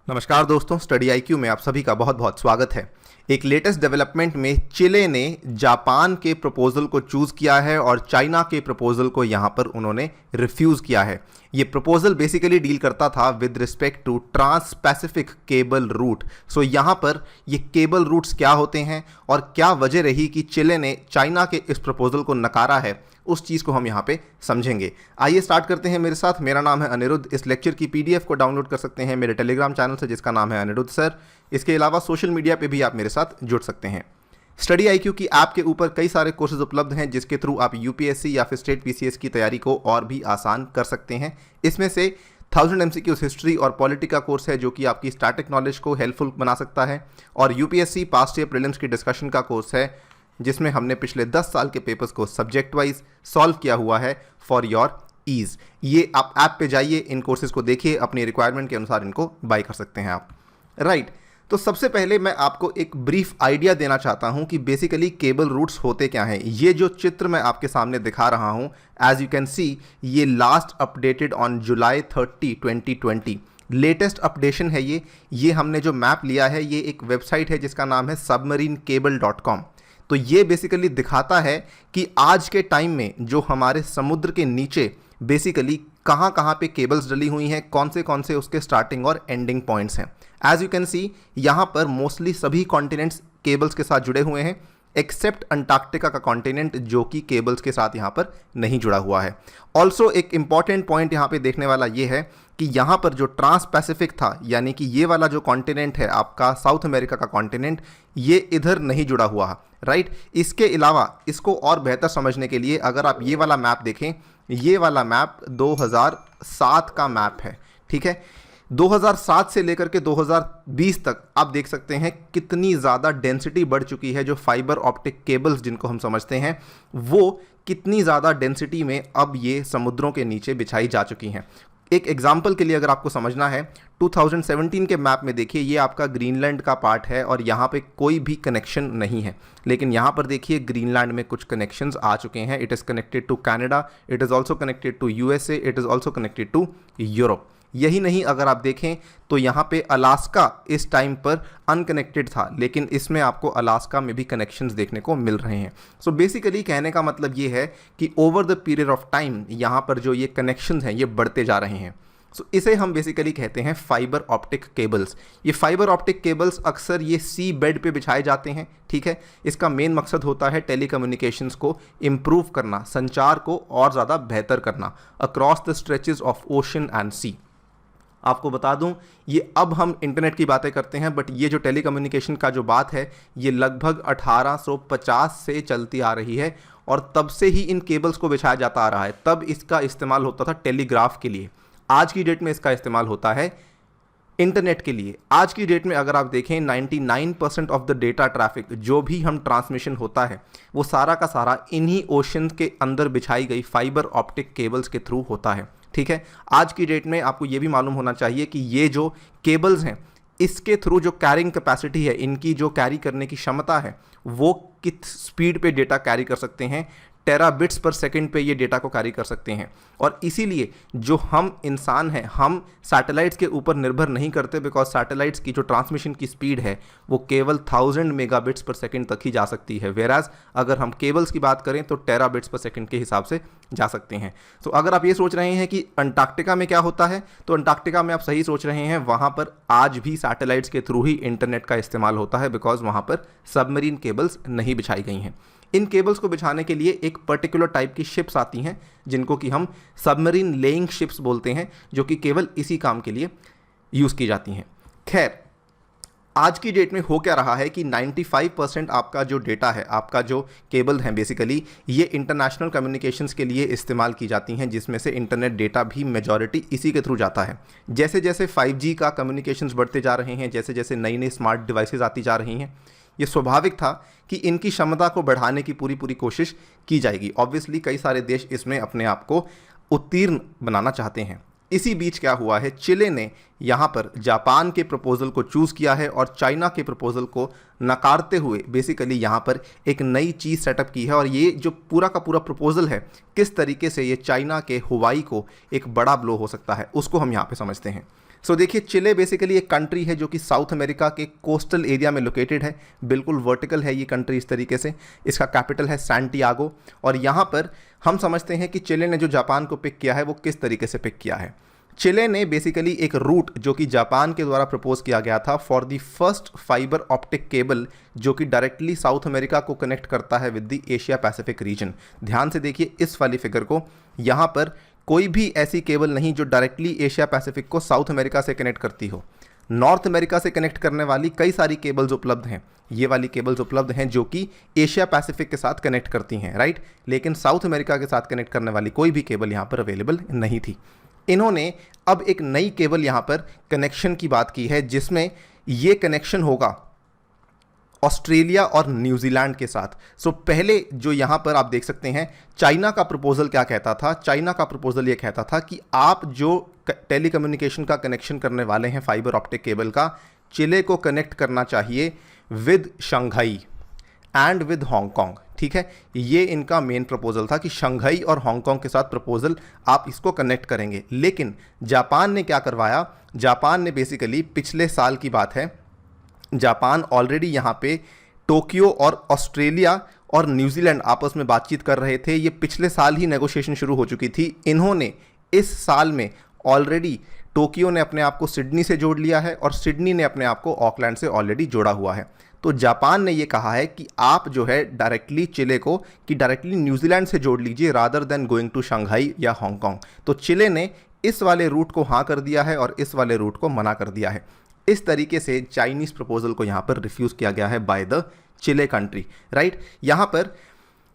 नमस्कार दोस्तों, study IQ में आप सभी का बहुत बहुत स्वागत है। एक लेटेस्ट डेवलपमेंट में चिले ने जापान के प्रपोजल को चूज़ किया है और चाइना के प्रपोजल को यहाँ पर उन्होंने रिफ्यूज़ किया है। ये प्रपोजल बेसिकली डील करता था with respect to trans Pacific cable route. So यहाँ पर ये केबल रूट्स क्या होते हैं और क्या वजह रही कि चिले ने चाइना के इस प्रपोजल को नकारा है, उस चीज़ को हम यहाँ पे समझेंगे। आइए स्टार्ट करते हैं मेरे साथ। मेरा नाम है अनिरुद्ध। इस लेक्चर की पीडीएफ को डाउनलोड कर सकते हैं मेरे टेलीग्राम चैनल से, जिसका नाम है अनिरुद्ध सर। इसके अलावा सोशल मीडिया पे भी आप मेरे साथ जुड़ सकते हैं। स्टडी आईक्यू की ऐप के ऊपर कई सारे कोर्सेज उपलब्ध हैं, जिसके थ्रू आप यूपीएससी या फिर स्टेट पीसीएस की तैयारी को और भी आसान कर सकते हैं। इसमें से 1000 MCQs हिस्ट्री और पॉलिटी का कोर्स है, जो कि आपकी स्टैटिक नॉलेज को हेल्पफुल बना सकता है, और यूपीएससी पास्ट ईयर प्रीलिम्स की डिस्कशन का कोर्स है, जिसमें हमने पिछले 10 साल के पेपर्स को सब्जेक्ट वाइज सॉल्व किया हुआ है फॉर योर ईज। ये आप ऐप पे जाइए, इन कोर्सेज को देखिए, अपनी रिक्वायरमेंट के अनुसार इनको बाय कर सकते हैं आप। राइट, तो सबसे पहले मैं आपको एक ब्रीफ आइडिया देना चाहता हूं कि बेसिकली केबल रूट्स होते क्या हैं। ये जो चित्र मैं आपके सामने दिखा रहा हूं, एज यू कैन सी, ये last updated on July 30, 2020। Latest updation है ये हमने जो मैप लिया है, ये एक वेबसाइट है जिसका नाम है submarinecable.com। तो ये बेसिकली दिखाता है कि आज के टाइम में जो हमारे समुद्र के नीचे बेसिकली कहाँ कहाँ पे केबल्स डली हुई हैं, कौन से उसके स्टार्टिंग और एंडिंग पॉइंट्स हैं। एज यू कैन सी, यहाँ पर मोस्टली सभी कॉन्टिनेंट्स केबल्स के साथ जुड़े हुए हैं, एक्सेप्ट अंटार्कटिका का कॉन्टिनेंट, जो कि केबल्स के साथ यहाँ पर नहीं जुड़ा हुआ है। ऑल्सो एक इंपॉर्टेंट पॉइंट यहाँ पे देखने वाला ये है कि यहाँ पर जो ट्रांस पैसिफिक था, यानी कि ये वाला जो कॉन्टिनेंट है आपका साउथ अमेरिका का कॉन्टिनेंट, ये इधर नहीं जुड़ा हुआ है। राइट, इसके अलावा इसको और बेहतर समझने के लिए अगर आप ये वाला मैप देखें, ये वाला मैप 2007 का मैप है। ठीक है, 2007 से लेकर के 2020 तक आप देख सकते हैं कितनी ज़्यादा डेंसिटी बढ़ चुकी है। जो फाइबर ऑप्टिक केबल्स जिनको हम समझते हैं, वो कितनी ज़्यादा डेंसिटी में अब ये समुद्रों के नीचे बिछाई जा चुकी हैं। एक एग्जाम्पल के लिए अगर आपको समझना है, 2017 के मैप में देखिए, ये आपका ग्रीनलैंड का पार्ट है और यहाँ पे कोई भी कनेक्शन नहीं है, लेकिन यहाँ पर देखिए ग्रीनलैंड में कुछ कनेक्शंस आ चुके हैं। It is connected to Canada, it is also connected to USA, it is also connected to Europe. यही नहीं, अगर आप देखें तो यहाँ पे अलास्का इस टाइम पर अनकनेक्टेड था, लेकिन इसमें आपको अलास्का में भी कनेक्शंस देखने को मिल रहे हैं। सो बेसिकली कहने का मतलब ये है कि over the period of time यहाँ पर जो ये कनेक्शंस हैं, ये बढ़ते जा रहे हैं। सो इसे हम बेसिकली कहते हैं फाइबर ऑप्टिक केबल्स। ये फाइबर ऑप्टिक केबल्स अक्सर ये सी बेड पे बिछाए जाते हैं। ठीक है, इसका मेन मकसद होता है टेलीकम्युनिकेशंस को इम्प्रूव करना, संचार को और ज़्यादा बेहतर करना across the stretches of ocean and sea. आपको बता दूं, ये अब हम इंटरनेट की बातें करते हैं, बट ये जो टेलीकम्युनिकेशन का जो बात है, ये लगभग 1850 से चलती आ रही है, और तब से ही इन केबल्स को बिछाया जाता आ रहा है। तब इसका इस्तेमाल होता था टेलीग्राफ के लिए, आज की डेट में इसका इस्तेमाल होता है इंटरनेट के लिए। आज की डेट में अगर आप देखें, 99% ऑफ द डेटा ट्रैफिक, जो भी हम ट्रांसमिशन होता है, वो सारा का सारा इन्हीं ओशन के अंदर बिछाई गई फाइबर ऑप्टिक केबल्स के थ्रू होता है। ठीक है, आज की डेट में आपको ये भी मालूम होना चाहिए कि ये जो केबल्स हैं, इसके थ्रू जो कैरिंग कैपेसिटी है, इनकी जो कैरी करने की क्षमता है, वो किस स्पीड पे डेटा कैरी कर सकते हैं, टेराबिट्स पर सेकंड पे ये डेटा को कैरी कर सकते हैं। और इसीलिए जो हम इंसान हैं, हम सैटेलाइट्स के ऊपर निर्भर नहीं करते, बिकॉज सैटेलाइट्स की जो ट्रांसमिशन की स्पीड है, वो केवल 1000 मेगाबिट्स पर सेकंड तक ही जा सकती है, वेराज अगर हम केबल्स की बात करें तो टेराबिट्स पर सेकंड के हिसाब से जा सकते हैं। तो अगर आप ये सोच रहे हैं कि अंटार्कटिका में क्या होता है, तो अंटार्कटिका में आप सही सोच रहे हैं, वहाँ पर आज भी सैटेलाइट्स के थ्रू ही इंटरनेट का इस्तेमाल होता है, बिकॉज वहाँ पर सबमरीन केबल्स नहीं बिछाई गई हैं। इन केबल्स को बिछाने के लिए एक पर्टिकुलर टाइप की शिप्स आती हैं, जिनको कि हम सबमरीन लेइंग शिप्स बोलते हैं, जो कि केवल इसी काम के लिए यूज़ की जाती हैं। खैर, आज की डेट में हो क्या रहा है कि 95% आपका जो डेटा है, आपका जो केबल है, बेसिकली ये इंटरनेशनल कम्युनिकेशंस के लिए इस्तेमाल की जाती हैं, जिसमें से इंटरनेट डेटा भी मेजॉरिटी इसी के थ्रू जाता है। जैसे जैसे 5G का कम्युनिकेशंस बढ़ते जा रहे हैं, जैसे जैसे नई नई स्मार्ट डिवाइसेस आती जा रही हैं, ये स्वाभाविक था कि इनकी क्षमता को बढ़ाने की पूरी कोशिश की जाएगी। ऑब्वियसली कई सारे देश इसमें अपने आप को उत्तीर्ण बनाना चाहते हैं। इसी बीच क्या हुआ है, चिले ने यहाँ पर जापान के प्रपोजल को चूज़ किया है और चाइना के प्रपोजल को नकारते हुए बेसिकली यहाँ पर एक नई चीज़ सेटअप की है। और ये जो पूरा का पूरा प्रपोजल है, किस तरीके से ये चाइना के हुवाई को एक बड़ा ब्लो हो सकता है, उसको हम यहाँ पे समझते हैं। सो देखिए, चिले बेसिकली एक कंट्री है जो कि साउथ अमेरिका के कोस्टल एरिया में लोकेटेड है, बिल्कुल वर्टिकल है ये कंट्री इस तरीके से। इसका कैपिटल है सैंटियागो। और यहाँ पर हम समझते हैं कि चिले ने जो जापान को पिक किया है वो किस तरीके से पिक किया है। चिले ने बेसिकली एक रूट जो कि जापान के द्वारा प्रपोज किया गया था for the first fibre optic cable जो कि डायरेक्टली साउथ अमेरिका को कनेक्ट करता है with the Asia Pacific region. ध्यान से देखिए इस वाली फिगर को, यहाँ पर कोई भी ऐसी केबल नहीं जो डायरेक्टली एशिया पैसिफिक को साउथ अमेरिका से कनेक्ट करती हो। नॉर्थ अमेरिका से कनेक्ट करने वाली कई सारी केबल्स उपलब्ध हैं, ये वाली केबल्स उपलब्ध हैं जो कि एशिया पैसिफिक के साथ कनेक्ट करती हैं, राइट। लेकिन साउथ अमेरिका के साथ कनेक्ट करने वाली कोई भी केबल यहाँ पर अवेलेबल नहीं थी। इन्होंने अब एक नई केबल यहाँ पर कनेक्शन की बात की है जिसमें ये कनेक्शन होगा ऑस्ट्रेलिया और न्यूजीलैंड के साथ। सो पहले जो यहाँ पर आप देख सकते हैं, चाइना का प्रपोजल क्या कहता था। चाइना का प्रपोजल ये कहता था कि आप जो टेलीकम्युनिकेशन का कनेक्शन करने वाले हैं फाइबर ऑप्टिक केबल का, चिले को कनेक्ट करना चाहिए with Shanghai and with Hong Kong, ठीक है। ये इनका मेन प्रपोजल था कि शंघाई और हांगकांग के साथ प्रपोजल आप इसको कनेक्ट करेंगे। लेकिन जापान ने क्या करवाया, जापान ने बेसिकली पिछले साल की बात है, जापान ऑलरेडी यहाँ पे टोक्यो और ऑस्ट्रेलिया और न्यूजीलैंड आपस में बातचीत कर रहे थे। ये पिछले साल ही नेगोशिएशन शुरू हो चुकी थी। इन्होंने इस साल में ऑलरेडी टोक्यो ने अपने आप को सिडनी से जोड़ लिया है और सिडनी ने अपने आप को ऑकलैंड से ऑलरेडी जोड़ा हुआ है। तो जापान ने ये कहा है कि आप जो है डायरेक्टली चिले को कि डायरेक्टली न्यूजीलैंड से जोड़ लीजिए rather than going to Shanghai या हांगकांग। तो चिले ने इस वाले रूट को हाँ कर दिया है और इस वाले रूट को मना कर दिया है। इस तरीके से चाइनीज़ प्रपोजल को यहाँ पर रिफ्यूज़ किया गया है by the Chile country, right. यहाँ पर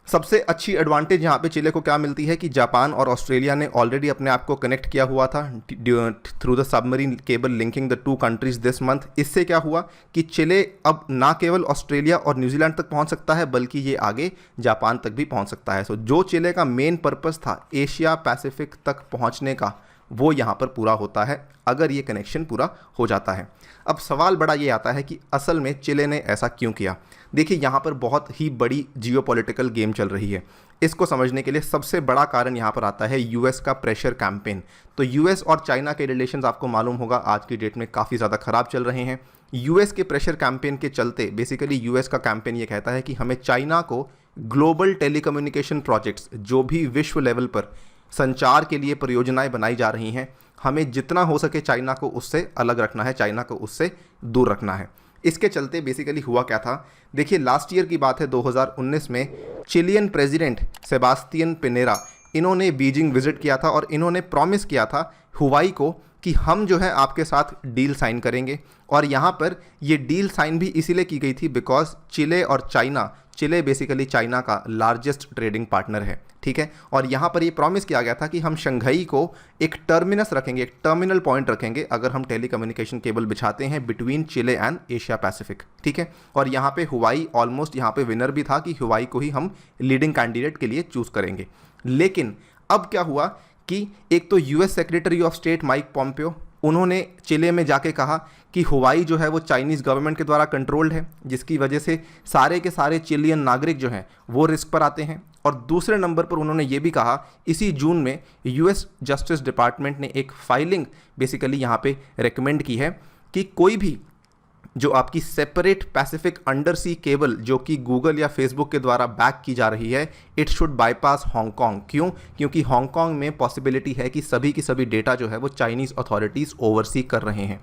सबसे अच्छी एडवांटेज यहाँ पे चिले को क्या मिलती है कि जापान और ऑस्ट्रेलिया ने ऑलरेडी अपने आप को कनेक्ट किया हुआ था through the submarine cable linking the two countries this month. इससे क्या हुआ कि चिले अब ना केवल ऑस्ट्रेलिया और न्यूजीलैंड तक पहुँच सकता है बल्कि ये आगे जापान तक भी पहुँच सकता है। सो जो चिले का मेन पर्पस था एशिया पैसिफिक तक पहुँचने का, वो यहाँ पर पूरा होता है अगर ये कनेक्शन पूरा हो जाता है। अब सवाल बड़ा ये आता है कि असल में चिले ने ऐसा क्यों किया। देखिए, यहाँ पर बहुत ही बड़ी जियोपॉलिटिकल गेम चल रही है। इसको समझने के लिए सबसे बड़ा कारण यहाँ पर आता है यूएस का प्रेशर कैंपेन। तो यूएस और चाइना के रिलेशंस आपको मालूम होगा आज की डेट में काफ़ी ज़्यादा ख़राब चल रहे हैं। यूएस के प्रेशर कैंपेन के चलते बेसिकली यूएस का कैंपेन ये कहता है कि हमें चाइना को ग्लोबल टेलीकम्युनिकेशन प्रोजेक्ट्स जो भी विश्व लेवल पर संचार के लिए परियोजनाएं बनाई जा रही हैं, हमें जितना हो सके चाइना को उससे अलग रखना है, चाइना को उससे दूर रखना है। इसके चलते बेसिकली हुआ क्या था, देखिए लास्ट ईयर की बात है 2019 में चिलियन प्रेसिडेंट सेबास्टियन पिनेरा, इन्होंने बीजिंग विजिट किया था और इन्होंने प्रॉमिस किया था हुवाई को कि हम जो है आपके साथ डील साइन करेंगे। और यहाँ पर ये डील साइन भी इसीलिए की गई थी बिकॉज चिले और चाइना, चिले बेसिकली चाइना का लार्जेस्ट ट्रेडिंग पार्टनर है, ठीक है। और यहाँ पर ये प्रॉमिस किया गया था कि हम शंघाई को एक टर्मिनस रखेंगे, एक टर्मिनल पॉइंट रखेंगे अगर हम टेलीकम्युनिकेशन केबल बिछाते हैं between Chile and Asia Pacific, ठीक है। और यहाँ पे हुवाई ऑलमोस्ट यहाँ पे विनर भी था कि हुवाई को ही हम लीडिंग कैंडिडेट के लिए चूज़ करेंगे। लेकिन अब क्या हुआ कि एक तो US secretary of state Mike Pompeo, उन्होंने चिले में जाके कहा कि हुवाई जो है वो चाइनीज़ गवर्नमेंट के द्वारा कंट्रोल्ड है, जिसकी वजह से सारे के सारे चिलियन नागरिक जो हैं वो रिस्क पर आते हैं। और दूसरे नंबर पर उन्होंने ये भी कहा, इसी जून में यूएस जस्टिस डिपार्टमेंट ने एक फाइलिंग बेसिकली यहाँ पे रेकमेंड की है कि कोई भी जो आपकी separate Pacific undersea cable जो कि गूगल या फेसबुक के द्वारा बैक की जा रही है, इट शुड बाईपास हांगकांग। क्यों? क्योंकि हांगकांग में पॉसिबिलिटी है कि सभी की सभी डेटा जो है वो चाइनीज़ अथॉरिटीज़ ओवरसी कर रहे हैं।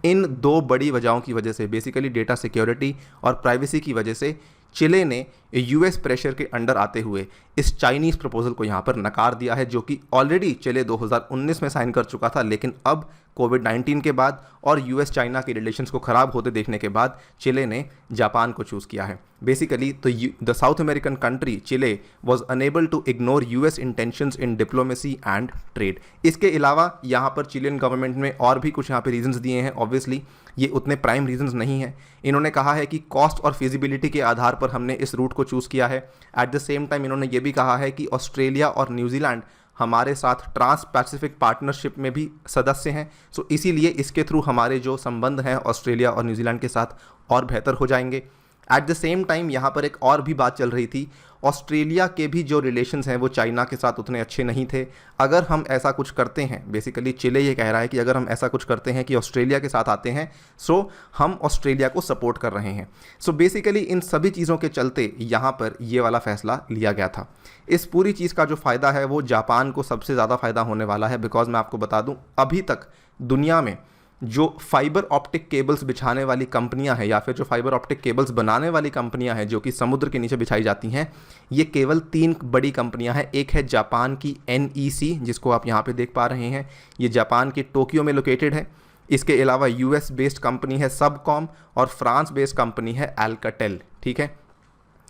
इन दो बड़ी वजहों की वजह से, बेसिकली डेटा सिक्योरिटी और प्राइवेसी की वजह से, चिले ने यूएस प्रेशर के अंडर आते हुए इस चाइनीज़ प्रपोजल को यहाँ पर नकार दिया है, जो कि ऑलरेडी चिले 2019 में साइन कर चुका था। लेकिन अब कोविड-19 के बाद और यूएस चाइना के रिलेशंस को ख़राब होते देखने के बाद चिले ने जापान को चूज़ किया है। बेसिकली तो the South American country Chile was unable to ignore US intentions in diplomacy and trade. इसके अलावा यहाँ पर चिलियन गवर्नमेंट में और भी कुछ यहाँ पे रीजंस दिए हैं। ऑब्वियसली ये उतने प्राइम रीजंस नहीं हैं। इन्होंने कहा है कि कॉस्ट और फिजिबिलिटी के आधार पर हमने इस रूट को चूज़ किया है। एट द सेम टाइम इन्होंने ये भी कहा है कि ऑस्ट्रेलिया और न्यूजीलैंड हमारे साथ ट्रांस पैसिफिक पार्टनरशिप में भी सदस्य हैं। सो इसीलिए इसके थ्रू हमारे जो संबंध हैं ऑस्ट्रेलिया और न्यूजीलैंड के साथ और बेहतर हो जाएंगे। एट द सेम टाइम यहाँ पर एक और भी बात चल रही थी, ऑस्ट्रेलिया के भी जो रिलेशंस हैं वो चाइना के साथ उतने अच्छे नहीं थे। अगर हम ऐसा कुछ करते हैं, बेसिकली चिले ये कह रहा है कि अगर हम ऐसा कुछ करते हैं कि ऑस्ट्रेलिया के साथ आते हैं, सो हम ऑस्ट्रेलिया को सपोर्ट कर रहे हैं। सो बेसिकली इन सभी चीज़ों के चलते यहाँ पर ये वाला फैसला लिया गया था। इस पूरी चीज़ का जो फ़ायदा है वो जापान को सबसे ज़्यादा फ़ायदा होने वाला है, बिकॉज मैं आपको बता दूँ अभी तक दुनिया में जो फाइबर ऑप्टिक केबल्स बिछाने वाली कंपनियां हैं या फिर जो फाइबर ऑप्टिक केबल्स बनाने वाली कंपनियां हैं जो कि समुद्र के नीचे बिछाई जाती हैं, ये केवल 3 बड़ी कंपनियां हैं। एक है जापान की NEC, जिसको आप यहाँ पे देख पा रहे हैं, ये जापान के टोक्यो में लोकेटेड है। इसके अलावा US बेस्ड कंपनी है सबकॉम और फ्रांस बेस्ड कंपनी है एल्काटेल। ठीक है,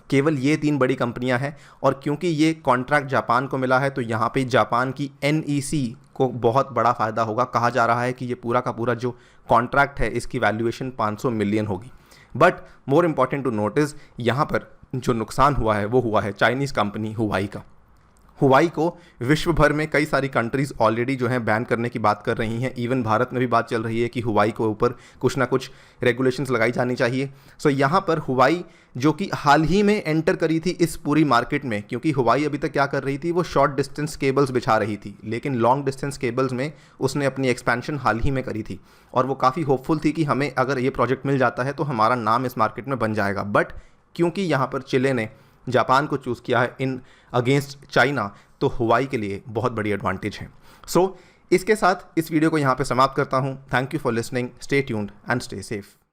केवल ये 3 बड़ी कंपनियां हैं। और क्योंकि ये कॉन्ट्रैक्ट जापान को मिला है तो यहाँ पे जापान की NEC को बहुत बड़ा फ़ायदा होगा। कहा जा रहा है कि ये पूरा का पूरा जो कॉन्ट्रैक्ट है इसकी वैल्यूएशन 500 मिलियन होगी। But more important to notice, यहाँ पर जो नुकसान हुआ है वो हुआ है चाइनीज़ कंपनी हुवाई का। हुवाई को विश्व भर में कई सारी कंट्रीज़ ऑलरेडी जो हैं बैन करने की बात कर रही हैं। इवन भारत में भी बात चल रही है कि हुवाई के ऊपर कुछ ना कुछ रेगुलेशंस लगाई जानी चाहिए। सो यहाँ पर हुवाई जो कि हाल ही में एंटर करी थी इस पूरी मार्केट में, क्योंकि हुवाई अभी तक क्या कर रही थी, वो शॉर्ट डिस्टेंस केबल्स बिछा रही थी, लेकिन लॉन्ग डिस्टेंस केबल्स में उसने अपनी एक्सपेंशन हाल ही में करी थी और वो काफ़ी होपफुल थी कि हमें अगर ये प्रोजेक्ट मिल जाता है तो हमारा नाम इस मार्केट में बन जाएगा। बट क्योंकि यहाँ पर चिले ने जापान को चूज़ किया है इन अगेंस्ट चाइना, तो हुवाई के लिए बहुत बड़ी एडवांटेज है। सो इसके साथ इस वीडियो को यहाँ पे समाप्त करता हूँ। Thank you for listening, stay tuned and stay safe.